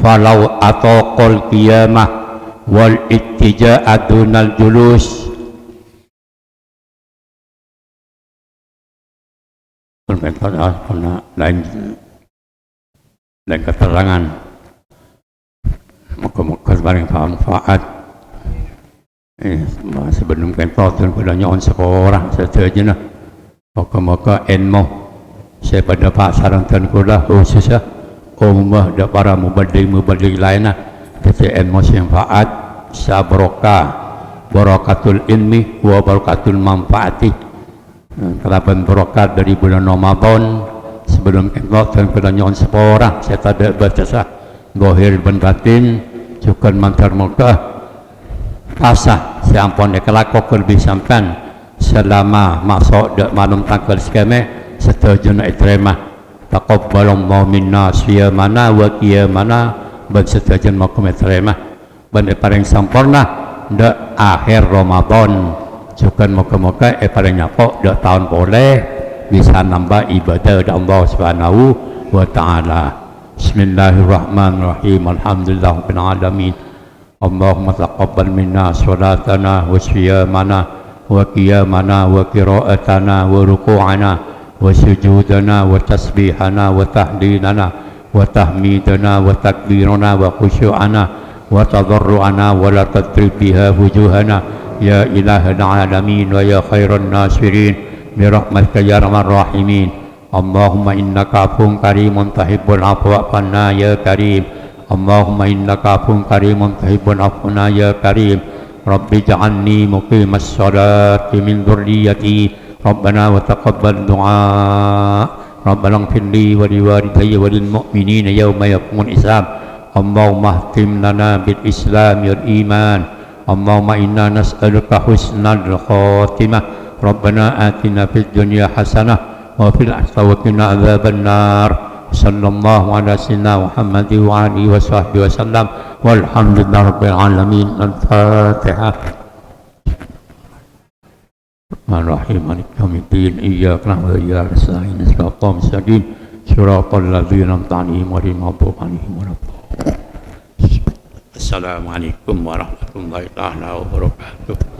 Falau ataqal qiyamah wal ittija'a dunal julus lain keterangan moga-moga bareng manfaat sebelum kentot dan pada nyon sekolah seterusnya moga-moga ilmu saya pada pak sarang dan kulah khususnya umumah dan para mubadil lainnya kita ilmu manfaat sabarokah barakatul ilmi wa barakatul manfaati kelaban barokat dari bulan Ramadan sebelum kentot dan pada nyon sekolah saya tak baca sah gohir dan batin juga mantar muka pasah siampun dikelakok lebih sampan selama masuk dek malam tanggal skeme setuju nak terima taqabbalallahu minna siyamana wa qiyamana ban sedajan makom terima ban paring sampurna ndak akhir Ramadan juga moga-moga paring nyapok ndak tahun boleh bisa nambah ibadah dari Allah Subhanahu wa taala. Bismillahirrahmanirrahim. Alhamdulillahirabbil alamin. Allahumma taqabbal minna salatana wa siyamana wa qiyamana wa qira'atana wa ruku'ana wa sujudana wa tasbihana wa tahlilana wa tahmidana wa takbirana wa khusyu'ana wa tadarru'ana wa la tadrib biha wujuhana ya ilahal alamin wa ya khairan nasirin bi rahmatika ya arhamar rahimin. Allahumma innaka afuwwun karimun tuhibbul afwa fa'na ya karim. Allahumma innaka afuwwun karimun tuhibbul afwa ya karim. Rabbi ja'alni muqimas salati min dzurriyyati Rabbana wa taqabbal du'a. Rabbana ighfir li wa liwalidayya wa lil mu'minina yawma yaqumul hisab. Allahumma ihtim lana bil islam wal iman. Allahumma inna nas'aluka husnal khatimah. Rabbana atina fid dunya hasanah wa fil akhirati wa qina adzaban nar. Sallallahu ala sayyidina Muhammad wa alihi wa sahbihi wasallam walhamdulillahi rabbil alamin. Al-Fatihah. Ar-Rahim Maliki yaumiddin. Iyyaka na'budu wa iyyaka nasta'in. Shiratal mustaqim. Shiratal ladzina an'amta 'alaihim ghairil maghdubi 'alaihim waladdallin. Assalamualaikum warahmatullahi wabarakatuh.